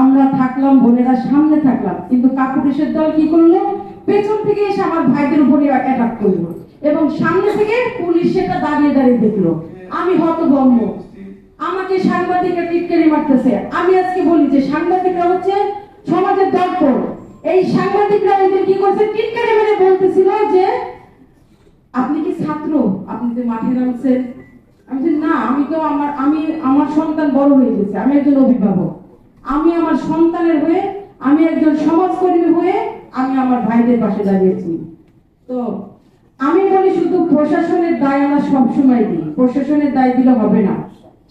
আমরা থাকলাম, বোনেরা সামনে থাকলাম, কিন্তু কাপুরুষের দল কি করলো? পেছন থেকে এসে আমার ভাইদের উপরে অ্যাটাক করলো এবং সামনে থেকে পুলিশ সেটা দাঁড়িয়ে দাঁড়িয়ে দেখলো। আমি হতভম্ব, আমাকে সাংবাদিকরা টিটকারি মারতেছে। আমি আজকে বলি যে সাংবাদিকরা হচ্ছে সমাজের দর্পণ। এই সাংবাদিকরা ওদের কি করছে? টিটকারি মেরে বলতেছিল যে আপনি কি ছাত্র, আপনি যে মাঠে নামছেন। আমি যে না, আমার সন্তান বড় হয়ে গেছে, আমি একজন অভিভাবক, আমি আমার সন্তানের হয়ে, আমি একজন সমাজকর্মী হয়ে আমি আমার ভাইদের পাশে দাঁড়িয়েছি। তো আমি বলি শুধু প্রশাসনের দায় আমরা সবসময় দিই, প্রশাসনের দায় দিলে হবে না,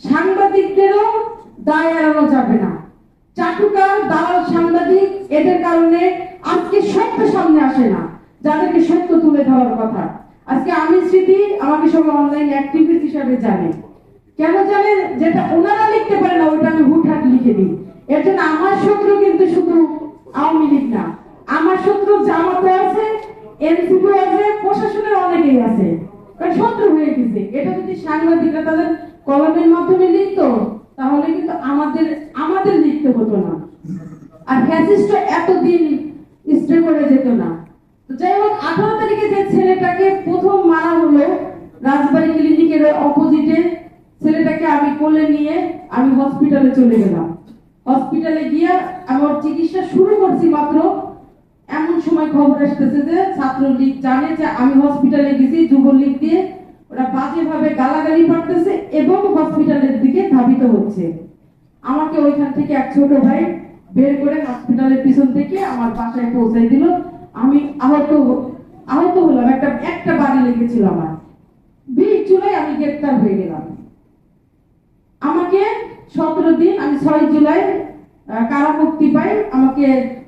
সাংবাদিকদেরও দায় এড়ানো যাবে না। চাটুকার দালাল সাংবাদিক, এদের কারণে আজকে সত্য সামনে আসে না, যাদেরকে সত্য তুলে ধরার কথা। আজকে আমি স্মৃতি, আমাকে সবাই অনলাইন অ্যাক্টিভিস্ট হিসাবে জানে। কেন জানে? যেটা ওনারা লিখতে পারে না ওইটা আমি হুটহাট লিখে দিই। এর জন্য আমার শত্রু কিন্তু শুধু আওয়ামী লীগ না, আমার শত্রু জামাতও আছে, এনসিপি আছে, প্রশাসনের অনেকেই আছে, কারণ শত্রু হয়ে গেছে। এটা যদি সাংবাদিকরা তাদের কলমের মাধ্যমে লিখতো তাহলে কিন্তু আমাদের লিখতে হতো না, আর ফ্যাসিস্ট এতদিন স্টে করে যেত না। তো যাই হোক, 18 তারিখে যে ছেলেটাকে প্রথম মারা হলো রাজবাড়ী ক্লিনিকের অপোজিটে, ছেলেটাকে আমি কোলে নিয়ে আমি হসপিটালে চলে গেলাম। হসপিটালে গিয়ে আমার চিকিৎসা শুরু করছি মাত্র, এমন সময় খবর আসতেছে যে ছাত্রলীগ জানে যে আমি হসপিটালে গেছি, যুবলীগ দিয়ে ওরা বাজেভাবে গালাগালি পাঠাতেছে এবং হসপিটালের দিকে ধাবিত হচ্ছে। আমাকে ওইখান থেকে এক ছোট ভাই বের করে হসপিটালের পিছন থেকে আমার বাসায় পৌঁছাই দিল। আমি আহত হলাম, একটা বাড়ি লেগেছিল আমার, 20 জুলাই আমি গ্রেফতার হয়ে গেলাম। আমাকে 17 দিন, আমি 6 জুলাই কারামুক্তি পাই, আমাকে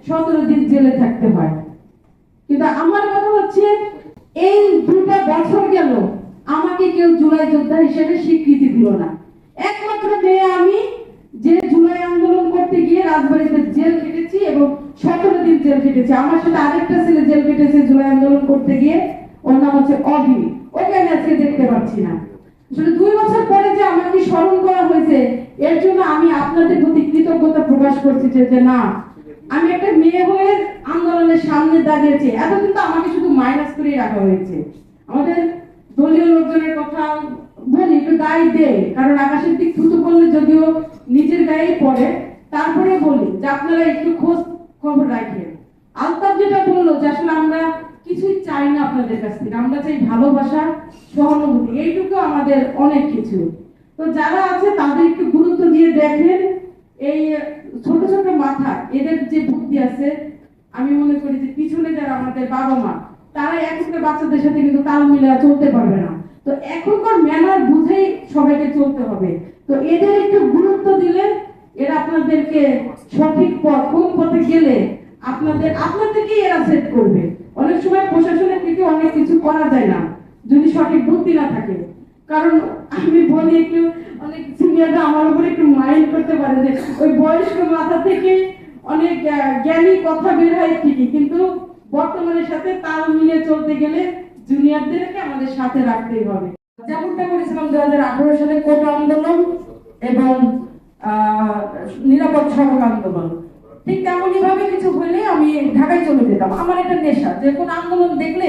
17 দিন জেলে থাকতে হয়। কিন্তু আমার কথা হচ্ছে এই 2টা বছর গেল, আমাকে কেউ জুলাই যোদ্ধা হিসেবে স্বীকৃতি দিল না। একমাত্র মেয়ে আমি, যে জুলাই আন্দোলন করতে গিয়ে রাজবাড়ীতে জেল কেটেছি এবং 17 দিন জেল কেটেছি। আমার সাথে আরেকটা ছেলে জেল কেটেছে জুলাই আন্দোলন করতে গিয়ে, ওর নাম হচ্ছে অভি, ওকে আমি আজকে দেখতে পাচ্ছি না। আসলে 2 বছর পরে যে আমাকে স্মরণ করা হয়েছে, এর জন্য আমি আপনাদের প্রতি কৃতজ্ঞতা প্রকাশ করছি যে না, আমি একটা মেয়ে হয়ে আন্দোলনের সামনে দাঁড়িয়েছি। এতদিন তো আমাকে শুধু মাইনাস করে রাখা হয়েছে। আমাদের দলীয় লোকজনের কথা বলি, একটু গায়ে দেয়, কারণ আকাশের দিক থুতু করলে যদিও নিজের গায়ে পড়ে, তারপরে বলি যে আপনারা একটু খোঁজ খবর রাখেন। আলতাফ যেটা বললো যে আসলে আমরা কিছুই চাই না আপনাদের কাছ থেকে, আমরা চাই ভালোবাসা, সহানুভূতি, এইটুকু আমাদের অনেক কিছু। তো যারা আছে তাদের একটু গুরুত্ব দিয়ে দেখেন, এই ছোট ছোট মাথা, এদের যে বুদ্ধি আছে, আমি মনে করি যে পিছনে যারা আমাদের বাবা মা, তারা এখনকার বাচ্চাদের সাথে কিন্তু তাল মিলিয়ে চলতে পারবে না। তো এখনকার ম্যানার বুঝেই সবাইকে চলতে হবে। তো এদের একটু গুরুত্ব দিলে এরা আপনাদেরকে সঠিক পথ, কোন পথে গেলে আপনাদেরকেই এরা সেট করবে। অনেক সময় প্রশাসনের থেকে অনেক কিছু করা যায় না যদি সঠিক বুদ্ধি না থাকে। কারণ আমি বলি, একটু অনেক সিনিয়ররা আমার উপরে একটু মাইন্ড করতে পারে যে ওই বয়স্ক মাথা থেকে অনেক জ্ঞানী কথা বের হয় ঠিকই, কিন্তু বর্তমানের সাথে তাল মিলিয়ে চলতে গেলে জুনিয়রদেরকে আমাদের সাথে রাখতেই হবে। যেমনটা করেছিলাম 2018 সালে কোটা আন্দোলন এবং নিরাপদ সড়ক আন্দোলন, ঠিক তেমনই ভাবে কিছু হলে আমি ঢাকায় চলে যেতাম। আমার একটা নেশা, যে কোনো আন্দোলন দেখলে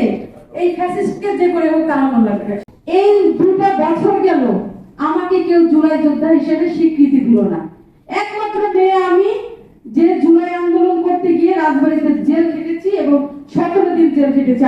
এই ফ্যাসিস্টকে যে করে হোক তাড়ানো লাগবে। এই 2টা বছর গেল, আমাকে কেউ জুলাই যোদ্ধা হিসেবে স্বীকৃতি দিল না। একমাত্র মেয়ে আমি, যে জুলাই আন্দোলন করতে গিয়ে রাজবাড়ীতে জেল কেটেছি এবং 17 দিন জেল কেটেছি।